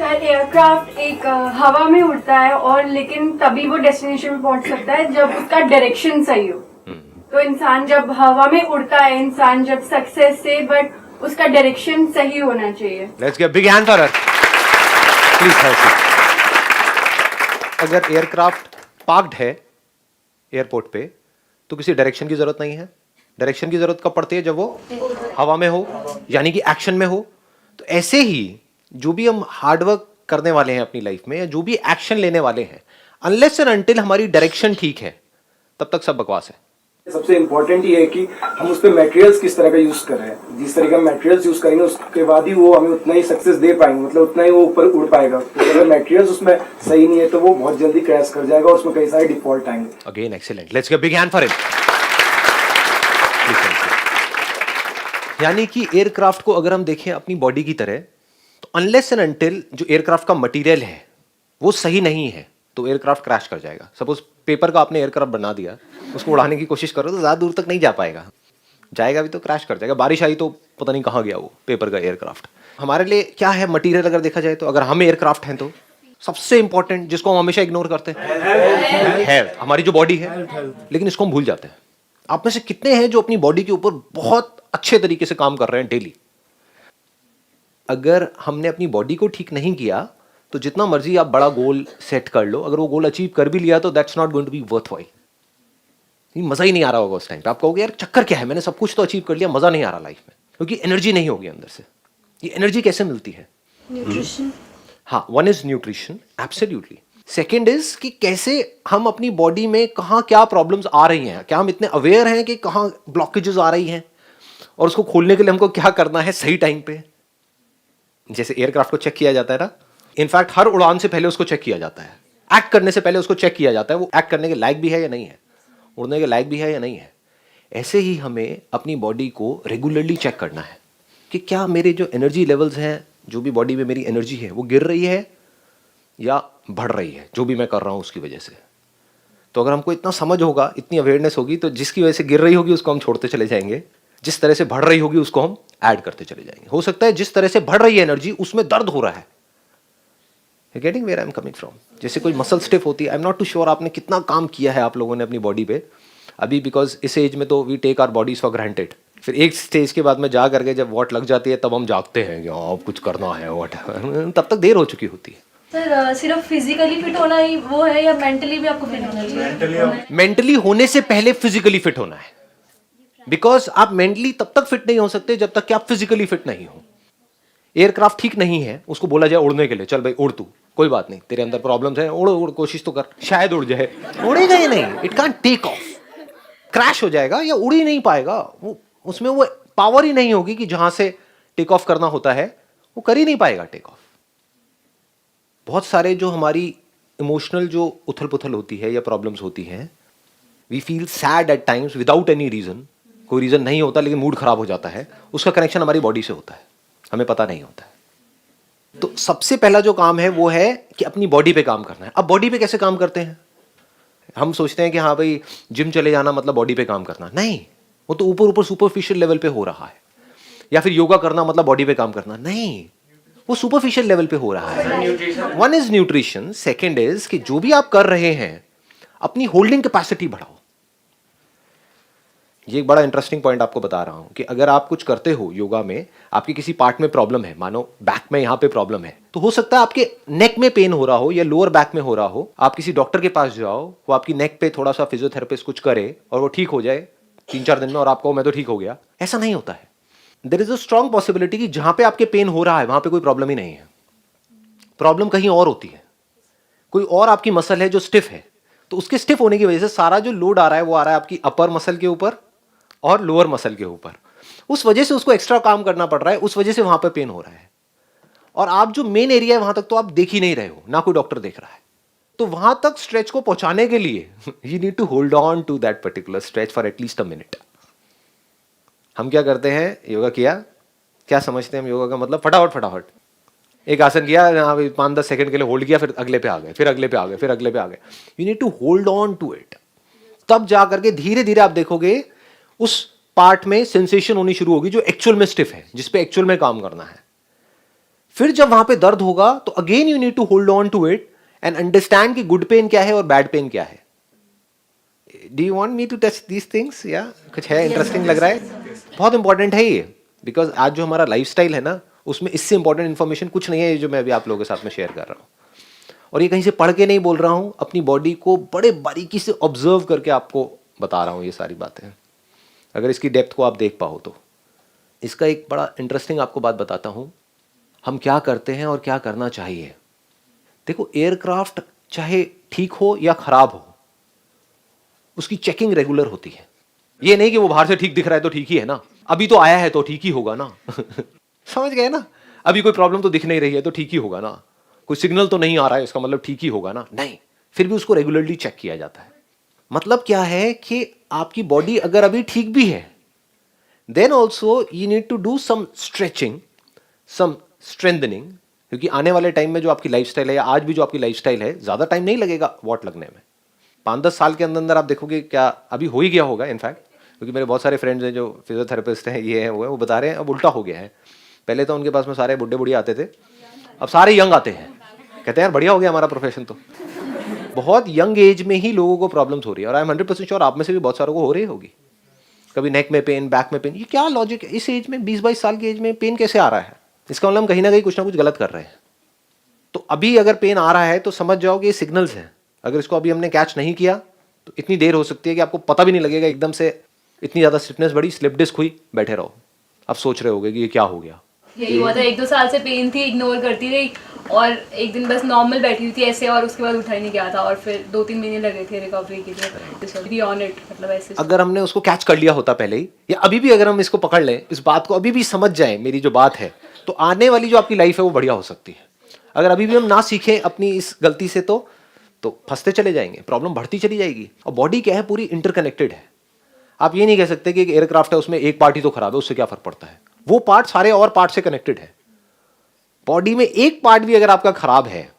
अगर एयरक्राफ्ट एक हवा में उड़ता है और लेकिन तभी वो डेस्टिनेशन में पहुंच सकता है जब उसका डायरेक्शन सही हो। तो इंसान जब हवा में उड़ता है, इंसान जब सक्सेस से, बट उसका डायरेक्शन सही होना चाहिए। Let's give big hand for her please have seat. अगर एयरक्राफ्ट पार्क्ड है एयरपोर्ट पे तो किसी डायरेक्शन की जरूरत नहीं है। डायरेक्शन की जरूरत कब पड़ती है? जब वो हवा में हो, यानी कि एक्शन में हो। तो ऐसे ही जो भी हम हार्डवर्क करने वाले हैं अपनी लाइफ में, या जो भी एक्शन लेने वाले हैं, अनलेस एंड अनटिल हमारी डायरेक्शन ठीक है तब तक सब बकवास है। सबसे इम्पोर्टेंट ये है कि हम उस पर मटेरियल्स किस तरह का यूज कर रहे हैं। जिस तरह का मटेरियल्स यूज करेंगे उसके बाद ही वो हमें उतना ही सक्सेस दे पाएंगे, मतलब उतना ही वो ऊपर उड़ पाएगा। तो अगर मटेरियल्स उसमें सही नहीं है तो वो बहुत जल्दी क्रैश कर जाएगा और उसमें कई सारे डिफॉल्ट आएंगे। Again excellent, let's give big hand for him. यानी कि एयरक्राफ्ट को अगर हम देखें अपनी बॉडी की तरह, तो अनलेस एंड अनटिल जो एयरक्राफ्ट का मटेरियल है वो सही नहीं है तो एयरक्राफ्ट क्रैश कर जाएगा। सपोज पेपर का आपने एयरक्राफ्ट बना दिया, उसको उड़ाने की कोशिश करो तो ज्यादा दूर तक नहीं जा पाएगा, जाएगा भी तो क्रैश कर जाएगा। बारिश आई तो पता नहीं कहाँ गया वो पेपर का एयरक्राफ्ट। हमारे लिए क्या है मटेरियल? अगर देखा जाए तो अगर हम एयरक्राफ्ट हैं तो सबसे इंपॉर्टेंट जिसको हम हमेशा इग्नोर करते हैं हेल्थ, हमारी जो बॉडी है, लेकिन इसको हम भूल जाते हैं। आप में से कितने हैं जो अपनी बॉडी के ऊपर बहुत अच्छे तरीके से काम कर रहे हैं डेली? अगर हमने अपनी बॉडी को ठीक नहीं किया तो जितना मर्जी आप बड़ा गोल सेट कर लो, अगर वो गोल अचीव कर भी लिया तो that's not going to be worthwhile. मजा ही नहीं आ रहा होगा उस टाइम पे। आप कहोगे यार चक्कर क्या है, मैंने सब कुछ तो अचीव कर लिया, मजा नहीं आ रहा लाइफ में, क्योंकि एनर्जी नहीं होगी अंदर से। ये एनर्जी कैसे मिलती है? न्यूट्रिशन। हाँ, one is nutrition, absolutely. Second is कि कैसे हम अपनी बॉडी में कहाँ क्या प्रॉब्लम्स आ रही हैं, क्या हम इतने अवेयर हैं कि कहाँ ब्लॉकेजेस आ रही हैं, और उसको खोलने के लिए हमको क्या करना है सही टाइम पे। जैसे एयरक्राफ्ट को चेक किया जाता है ना, इनफैक्ट हर उड़ान से पहले उसको चेक किया जाता है, एक्ट करने से पहले उसको चेक किया जाता है वो एक्ट करने के लायक भी है या नहीं है, उड़ने के लायक भी है या नहीं है। ऐसे ही हमें अपनी बॉडी को रेगुलरली चेक करना है कि क्या मेरे जो एनर्जी लेवल्स हैं, जो भी बॉडी में मेरी एनर्जी है वो गिर रही है या बढ़ रही है, जो भी मैं कर रहा हूँ उसकी वजह से। तो अगर हमको इतना समझ होगा, इतनी अवेयरनेस होगी, तो जिसकी वजह से गिर रही होगी उसको हम छोड़ते चले जाएंगे, जिस तरह से बढ़ रही होगी उसको हम ऐड करते चले जाएंगे। हो सकता है जिस तरह से बढ़ रही है एनर्जी उसमें दर्द हो रहा है। You getting where I am coming from? जैसे कोई मसल स्टिफ होती है, I am not too sure आपने कितना काम किया है आप लोगों ने अपनी बॉडी पे अभी, बिकॉज इस एज में तो we take our bodies for granted. फिर एक स्टेज के बाद में जा करके जब वॉट लग जाती है तब हम जागते हैं कि अब कुछ करना है वॉट, तब तक देर हो चुकी होती है। सर सिर्फ फिजिकली फिट होना ही वो है या मेंटली भी आपको फिट होना चाहिए? मेंटली होने से पहले फिजिकली फिट होना है, बिकॉज आप मेंटली तब तक फिट नहीं हो सकते जब तक कि आप फिजिकली फिट नहीं हो। एयरक्राफ्ट ठीक नहीं है, उसको बोला जाए उड़ने के लिए, चल भाई उड़ तू, कोई बात नहीं, तेरे अंदर प्रॉब्लम्स हैं, उड़ उड़ कोशिश तो कर, शायद उड़ जाए, उड़ेगा ही नहीं, it can't take off, crash हो जाएगा या उड़ ही नहीं पाएगा। वो उसमें वो पावर ही नहीं होगी कि जहां से टेक ऑफ करना होता है, वो कर ही नहीं पाएगा टेक ऑफ। बहुत सारे जो हमारी इमोशनल जो उथल पुथल होती है या प्रॉब्लम्स होती हैं, we feel sad at times without any reason, कोई रीजन नहीं होता लेकिन मूड खराब हो जाता है, उसका कनेक्शन हमारी बॉडी से होता है, हमें पता नहीं होता है। तो सबसे पहला जो काम है वो है कि अपनी बॉडी पे काम करना है। अब बॉडी पे कैसे काम करते हैं? हम सोचते हैं कि हाँ भाई जिम चले जाना मतलब बॉडी पे काम करना, नहीं, वो तो ऊपर ऊपर सुपरफिशियल लेवल पे हो रहा है। या फिर योगा करना मतलब बॉडी पे काम करना, नहीं, वो सुपरफिशियल लेवल पे हो रहा है। One is nutrition, second is कि जो भी आप कर रहे हैं अपनी होल्डिंग कैपेसिटी बढ़ाओ। ये एक बड़ा इंटरेस्टिंग पॉइंट आपको बता रहा हूं कि अगर आप कुछ करते हो योगा में, आपकी किसी पार्ट में प्रॉब्लम है, मानो बैक में यहां पे प्रॉब्लम है, तो हो सकता है आपके नेक में पेन हो रहा हो या लोअर बैक में हो रहा हो, आप किसी डॉक्टर के पास जाओ, वो आपकी नेक पे थोड़ा सा फिजियोथेरेपिस्ट कुछ करे और वो ठीक हो जाए 3-4 दिन में, और आपको मैं तो ठीक हो गया, ऐसा नहीं होता है। There is a strong possibility कि जहां पे आपके पेन हो रहा है वहां पे कोई प्रॉब्लम ही नहीं है, प्रॉब्लम कहीं और होती है। कोई और आपकी मसल है जो स्टिफ है, तो उसके स्टिफ होने की वजह से सारा जो लोड आ रहा है वो आ रहा है आपकी अपर मसल के ऊपर और लोअर मसल के ऊपर, उस वजह से उसको एक्स्ट्रा काम करना पड़ रहा है, उस वजह से वहां पे पेन हो रहा है। और आप जो मेन एरिया है वहां तक तो आप देख ही नहीं रहे हो, ना कोई डॉक्टर देख रहा है, तो वहां तक स्ट्रेच को पहुंचाने के लिए you need to hold on to that particular stretch for at least a minute. हम क्या करते हैं, योगा किया, क्या समझते हैं हम योगा का मतलब? फटाफट फटाफट एक आसन किया, 5-10 सेकंड के लिए होल्ड किया, फिर अगले पे आ गए, फिर अगले पे आ गए, फिर अगले पे आ गए। You need to hold on to it, तब जा करके धीरे धीरे आप देखोगे उस पार्ट में सेंसेशन होनी शुरू होगी जो एक्चुअल में स्टिफ है, जिस पे एक्चुअल में काम करना है। फिर जब वहां पे दर्द होगा तो again you need to hold on to it and understand कि गुड पेन क्या है और बैड पेन क्या है. Do you want me to test these things? या कुछ है इंटरेस्टिंग लग रहा है? बहुत इंपॉर्टेंट है ये, बिकॉज आज जो हमारा लाइफस्टाइल है ना, उसमें इससे इंपॉर्टेंट इन्फॉर्मेशन कुछ नहीं है, ये जो मैं अभी आप लोगों के साथ में शेयर कर रहा हूँ. और ये कहीं से पढ़ के नहीं बोल रहा हूँ, अपनी बॉडी को बड़े बारीकी से ऑब्जर्व करके आपको बता रहा हूँ ये सारी बातें. अगर इसकी डेप्थ को आप देख पाओ तो. इसका एक बड़ा इंटरेस्टिंग आपको बात बताता हूँ, हम क्या करते हैं और क्या करना चाहिए. देखो, एयरक्राफ्ट चाहे ठीक हो या खराब हो, उसकी चेकिंग रेगुलर होती है. ये नहीं कि वो बाहर से ठीक दिख रहा है तो ठीक ही है ना, अभी तो आया है तो ठीक ही होगा ना. समझ गए ना? अभी कोई प्रॉब्लम तो दिख नहीं रही है तो ठीक ही होगा ना, कोई सिग्नल तो नहीं आ रहा है इसका मतलब ठीक ही होगा ना. नहीं, फिर भी उसको रेगुलरली चेक किया जाता है. मतलब क्या है कि आपकी बॉडी अगर अभी ठीक भी है, then also you need to do some stretching, some strengthening, क्योंकि आने वाले टाइम में जो आपकी लाइफस्टाइल है या आज भी जो आपकी लाइफस्टाइल है, ज्यादा टाइम नहीं लगेगा वॉट लगने में. 5-10 साल के अंदर अंदर आप देखोगे, क्या अभी हो ही गया होगा इनफैक्ट, क्योंकि मेरे बहुत सारे फ्रेंड्स हैं जो फिजियोथेरेपिस्ट हैं, ये हैं वो बता रहे हैं अब उल्टा हो गया है. पहले तो उनके पास में सारे बुढ़े बुढ़िया आते थे, अब सारे यंग आते हैं. कहते हैं यार बढ़िया हो गया हमारा प्रोफेशन. तो बहुत यंग एज में ही लोगों को प्रॉब्लम्स हो रही है, और आई एम 100% श्योर आप में से भी बहुत सारों को हो रही होगी. कभी नेक में पेन, बैक में पेन. ये क्या लॉजिक है? इस एज में 20-22 साल की एज में पेन कैसे आ रहा है? इसका मतलब हम कहीं ना कहीं कुछ ना कुछ गलत कर रहे हैं. तो अभी अगर पेन आ रहा है तो समझ जाओ कि ये सिग्नल्स हैं. अगर इसको अभी हमने कैच नहीं किया तो इतनी देर हो सकती है कि आपको पता भी नहीं लगेगा, एकदम से इतनी ज़्यादा स्टिफनेस बढ़ी, स्लिप डिस्क हुई, बैठे रहो. अब सोच रहे होगे कि ये क्या हो गया. यही हुआ था, 1-2 साल से पेन थी, इग्नोर करती रही, और एक दिन बस नॉर्मल बैठी हुई थी ऐसे, और उसके बाद उठा ही नहीं गया था, और फिर 2-3 महीने लगे थे रिकवरी के लिए. बी ऑन इट, मतलब ऐसे. अगर हमने उसको कैच कर लिया होता पहले ही, या अभी भी अगर हम इसको पकड़ लें, इस बात को अभी भी समझ जाएं, मेरी जो बात है, तो आने वाली जो आपकी लाइफ है वो बढ़िया हो सकती है. अगर अभी भी हम ना सीखें अपनी इस गलती से तो फंसते चले जाएंगे, प्रॉब्लम बढ़ती चली जाएगी. और बॉडी क्या है, पूरी इंटरकनेक्टेड है. आप ये नहीं कह सकते कि एक एयरक्राफ्ट है उसमें एक पार्ट ही तो खराब है, उससे क्या फर्क पड़ता है. वो पार्ट सारे और पार्ट से कनेक्टेड है. बॉडी में एक पार्ट भी अगर आपका खराब है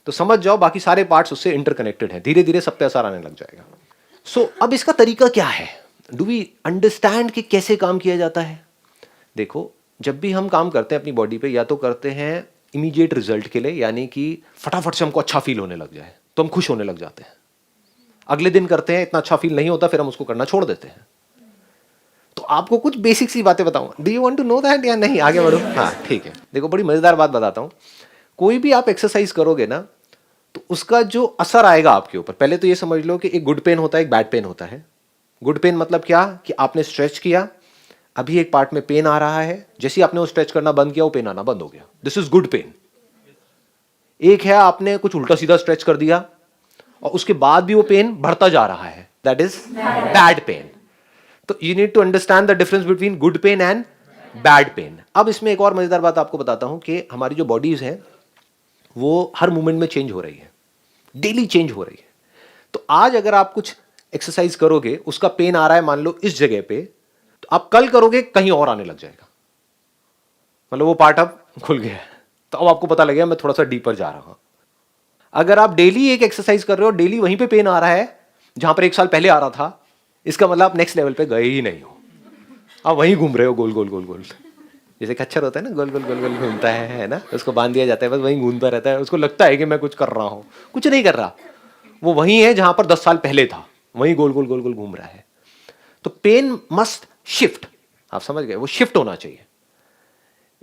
तो समझ जाओ बाकी सारे पार्ट्स उससे इंटरकनेक्टेड हैं. धीरे धीरे सब पे असर आने लग जाएगा. सो अब इसका तरीका क्या है? डू वी अंडरस्टैंड कि कैसे काम किया जाता है? देखो, जब भी हम काम करते हैं अपनी बॉडी पे, या तो करते हैं इमीडिएट रिजल्ट के लिए, यानी कि फटाफट से हमको अच्छा फील होने लग जाए तो हम खुश होने लग जाते हैं. अगले दिन करते हैं, इतना अच्छा फील नहीं होता, फिर हम उसको करना छोड़ देते हैं. तो आपको कुछ बेसिक सी बातें बताऊंगा. Do you want to know that या नहीं? आगे बढ़ो. हाँ ठीक है. देखो, बड़ी मजेदार बात बताता हूँ. कोई भी आप एक्सरसाइज करोगे ना, तो उसका जो असर आएगा आपके ऊपर, पहले तो ये समझ लो कि एक गुड पेन होता है, एक बैड पेन होता है. गुड पेन मतलब क्या, कि आपने स्ट्रेच किया, अभी एक पार्ट में पेन आ रहा है, जैसे ही आपने वो स्ट्रेच करना बंद किया वो पेन आना बंद हो गया. This is good pain. एक है आपने कुछ उल्टा सीधा स्ट्रेच कर दिया और उसके बाद भी वो पेन बढ़ता जा रहा है, दैट इज बैड पेन. तो you need to understand the difference between good pain and bad pain. अब इसमें एक और मजेदार बात आपको बताता हूं कि हमारी जो बॉडीज है वो हर मोमेंट में चेंज हो रही है, डेली चेंज हो रही है. तो आज अगर आप कुछ एक्सरसाइज करोगे, उसका पेन आ रहा है मान लो इस जगह पे, तो आप कल करोगे कहीं और आने लग जाएगा, मतलब वो पार्ट अब खुल गया है, तो अब आपको पता लगेगा मैं थोड़ा सा डीपर जा रहा हूं. अगर आप डेली एक एक्सरसाइज कर रहे हो, डेली वहीं पे पेन आ रहा है जहां पर 1 साल पहले आ रहा था, इसका मतलब आप नेक्स्ट लेवल पे गए ही नहीं हो, आप वहीं घूम रहे हो गोल गोल गोल गोल. जैसे खच्चर होता है ना, गोल गोल गोल गोल घूमता है ना, उसको बांध दिया जाता है, बस वहीं घूमता रहता है. उसको लगता है कि मैं कुछ कर रहा हूं, कुछ नहीं कर रहा, वो वहीं है जहां पर 10 साल पहले था, वहीं गोल गोल गोल गोल घूम रहा है. तो पेन मस्ट शिफ्ट, आप समझ गए, वो शिफ्ट होना चाहिए.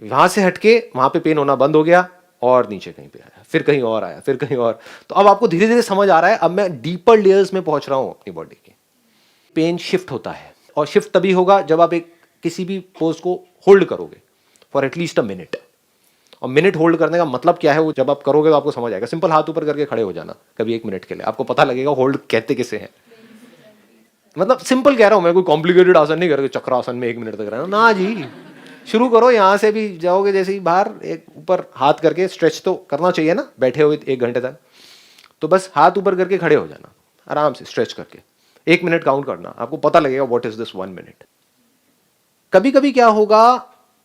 वहां से हटके वहां पे पेन होना बंद हो गया और नीचे कहीं पे आया, फिर कहीं और आया, फिर कहीं और. तो अब आपको धीरे धीरे समझ आ रहा है, अब मैं डीपर लेयर्स में पहुंच रहा हूं अपनी बॉडी के. पेन शिफ्ट होता है, और शिफ्ट तभी होगा जब आप एक किसी भी पोज को होल्ड करोगे फॉर एटलीस्ट अ मिनट. और मिनट होल्ड करने का मतलब क्या है, वो जब आप करोगे तो आपको समझ आएगा. सिंपल हाथ ऊपर करके खड़े हो जाना कभी 1 मिनट के लिए, आपको पता लगेगा होल्ड कहते किसे हैं. मतलब सिंपल कह रहा हूं मैं, कोई कॉम्प्लिकेटेड आसन नहीं करके चक्रासन में 1 मिनट तक रहना ना जी. शुरू करो, यहां से भी जाओगे जैसे ही बाहर, एक ऊपर हाथ करके स्ट्रेच तो करना चाहिए ना, बैठे हुए 1 घंटे तक. तो बस हाथ ऊपर करके खड़े हो जाना आराम से, स्ट्रेच करके 1 मिनट काउंट करना, आपको पता लगेगा व्हाट इज दिस 1 मिनट. कभी कभी क्या होगा,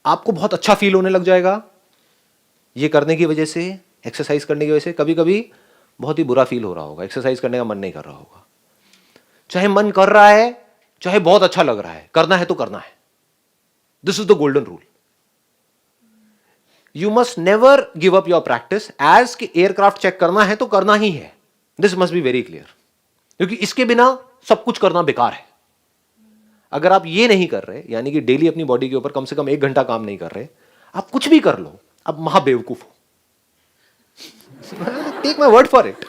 आपको बहुत अच्छा फील होने लग जाएगा ये करने की वजह से, एक्सरसाइज करने की वजह से. कभी कभी बहुत ही बुरा फील हो रहा होगा, एक्सरसाइज करने का मन नहीं कर रहा होगा. चाहे मन कर रहा है, चाहे बहुत अच्छा लग रहा है, करना है तो करना है. This is the golden rule. You must never give up your practice as कि एयरक्राफ्ट चेक करना है तो करना ही है. This must be very clear, क्योंकि इसके बिना सब कुछ करना बेकार है. अगर आप ये नहीं कर रहे, यानी कि डेली अपनी बॉडी के ऊपर कम से कम 1 घंटा काम नहीं कर रहे, आप कुछ भी कर लो, आप महाबेवकूफ हो. Take my word for it.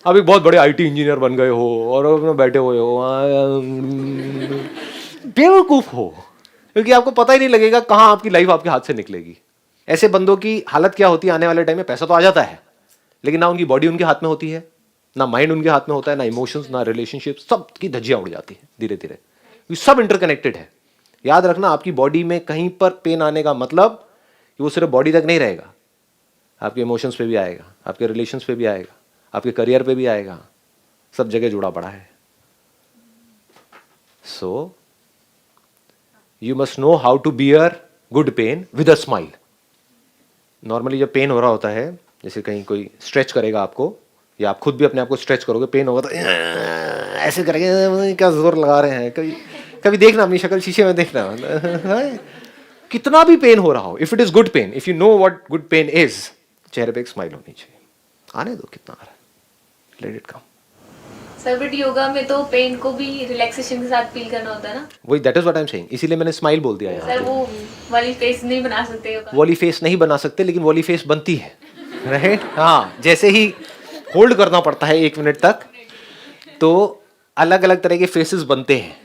आप एक बहुत बड़े आईटी इंजीनियर बन गए हो और अपने बैठे हुए हो, बेवकूफ हो, क्योंकि आपको पता ही नहीं लगेगा कहां आपकी लाइफ आपके हाथ से निकलेगी. ऐसे बंदों की हालत क्या होती है आने वाले टाइम में? पैसा तो आ जाता है, लेकिन ना उनकी बॉडी उनके हाथ में होती है, ना माइंड उनके हाथ में होता है, ना इमोशंस, ना रिलेशनशिप, सब की धज्जियां उड़ जाती है धीरे धीरे. ये सब इंटरकनेक्टेड है. याद रखना, आपकी बॉडी में कहीं पर पेन आने का मतलब कि वो सिर्फ बॉडी तक नहीं रहेगा, आपके इमोशंस पे भी आएगा, आपके रिलेशंस पे भी आएगा, आपके करियर पे भी आएगा, सब जगह जुड़ा पड़ा है. So you must know how to bear good pain with a smile. Normally जब पेन हो रहा होता है, जैसे कहीं कोई स्ट्रेच करेगा आपको, या आप खुद भी अपने आप को स्ट्रेच करोगे, पेन होगा तो ऐसे करेंगे, क्या जोर लगा रहे हैं. कभी कभी देखना अपनी शक्ल शीशे में, देखना कितना भी पेन हो रहा हो, if it is good pain, if you know what good pain is, चेहरे पे एक स्माइल होनी चाहिए. आने दो कितना आ रहा है, let it come. Sir but yoga में तो पेन को भी रिलैक्सेशन के साथ फील करना होता है ना. वही, that is what I am saying, इसीलिए मैंने स्माइल बोल दिया यहाँ सर पे. वो वाली फेस नहीं बना सकते योगा. वॉली फेस नहीं बना सकते, लेकिन वॉली फेस बनती है, राइट? हाँ, जैसे ही होल्ड करना पड़ता है 1 मिनट तक, तो अलग अलग तरह के फेसेस बनते हैं,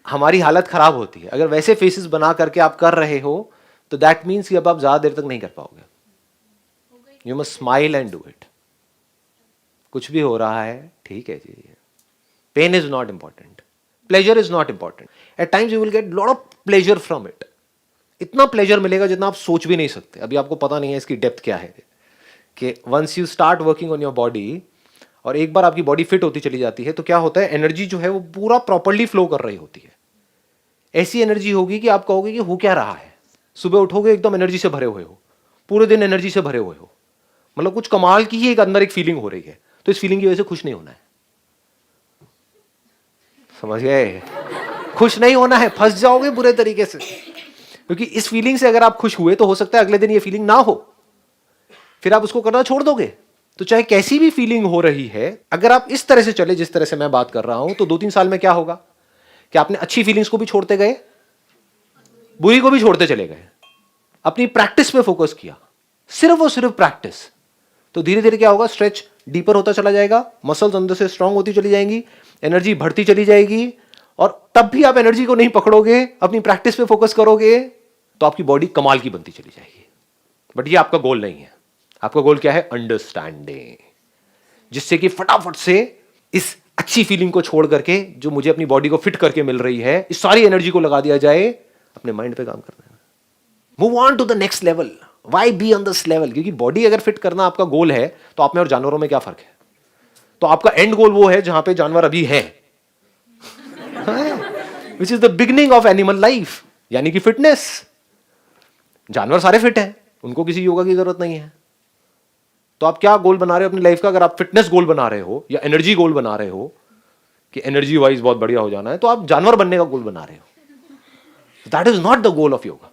हमारी हालत खराब होती है. अगर वैसे फेसेस बना करके आप कर रहे हो तो दैट मीन्स कि अब आप ज्यादा देर तक नहीं कर पाओगे. You must smile and do it. कुछ भी हो रहा है, ठीक है जी. Pain is not important, pleasure is not important. At times you will get lot of pleasure from it. इतना प्लेजर मिलेगा जितना आप सोच भी नहीं सकते. अभी आपको पता नहीं है इसकी डेप्थ क्या है, कि once you start working on your body, और एक बार आपकी बॉडी फिट होती चली जाती है, तो क्या होता है, एनर्जी जो है वो पूरा प्रॉपर्ली फ्लो कर रही होती है. ऐसी एनर्जी होगी कि आप कहोगे कि हो क्या रहा है. सुबह उठोगे एकदम एनर्जी से भरे हुए हो, पूरे दिन एनर्जी से भरे हुए हो, मतलब कुछ कमाल की ही एक अंदर एक फीलिंग हो रही है. तो इस फीलिंग की वजह से खुश नहीं होना है. समझ गए? खुश नहीं होना है, फंस जाओगे बुरे तरीके से. क्योंकि इस फीलिंग से अगर आप खुश हुए तो हो सकता है अगले दिन ये फीलिंग ना हो, फिर आप उसको करना छोड़ दोगे. तो चाहे कैसी भी फीलिंग हो रही है, अगर आप इस तरह से चले जिस तरह से मैं बात कर रहा हूं, तो 2-3 साल में क्या होगा कि आपने अच्छी फीलिंग्स को भी छोड़ते गए, बुरी को भी छोड़ते चले गए, अपनी प्रैक्टिस पे फोकस किया, सिर्फ और सिर्फ प्रैक्टिस. तो धीरे धीरे क्या होगा, स्ट्रेच डीपर होता चला जाएगा, मसल्स अंदर से स्ट्रांग होती चली जाएंगी, एनर्जी बढ़ती चली जाएगी, और तब भी आप एनर्जी को नहीं पकड़ोगे, अपनी प्रैक्टिस पे फोकस करोगे, तो आपकी बॉडी कमाल की बनती चली जाएगी. बट ये आपका गोल नहीं है. आपका गोल क्या है? अंडरस्टैंडिंग, जिससे कि फटाफट से इस अच्छी फीलिंग को छोड़ करके, जो मुझे अपनी बॉडी को फिट करके मिल रही है, इस सारी एनर्जी को लगा दिया जाए अपने माइंड पे काम करने में. Move on to the next level. Why be on this level? क्योंकि बॉडी अगर फिट करना आपका गोल है, तो आप में और जानवरों में क्या फर्क है? तो आपका एंड गोल वो है जहां पे जानवर अभी है, which is the beginning of animal life, यानी कि फिटनेस. जानवर सारे फिट हैं, उनको किसी योगा की जरूरत नहीं है. तो आप क्या गोल बना रहे हो अपनी लाइफ का? अगर आप फिटनेस गोल बना रहे हो या एनर्जी गोल बना रहे हो कि एनर्जी वाइज बहुत बढ़िया हो जाना है, तो आप जानवर बनने का गोल बना रहे हो. That is not the goal of yoga.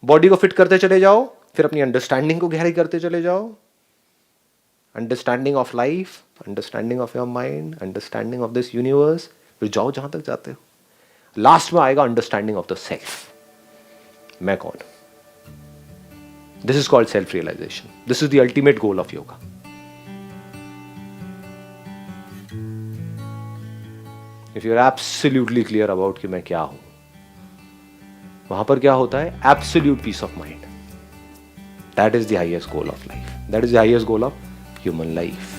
Body को फिट करते चले जाओ, फिर अपनी अंडरस्टैंडिंग को गहरी करते चले जाओ. Understanding of life, understanding of your mind, understanding of this universe, फिर जाओ जहां तक जाते हो. लास्ट में आएगा अंडरस्टैंडिंग ऑफ द सेल्फ. मैं कौन? This is called self-realization. This is the ultimate goal of yoga. If you're absolutely clear about कि मैं क्या हूं, वहां पर क्या होता है? Absolute peace of mind. That is the highest goal of life. That is the highest goal of human life.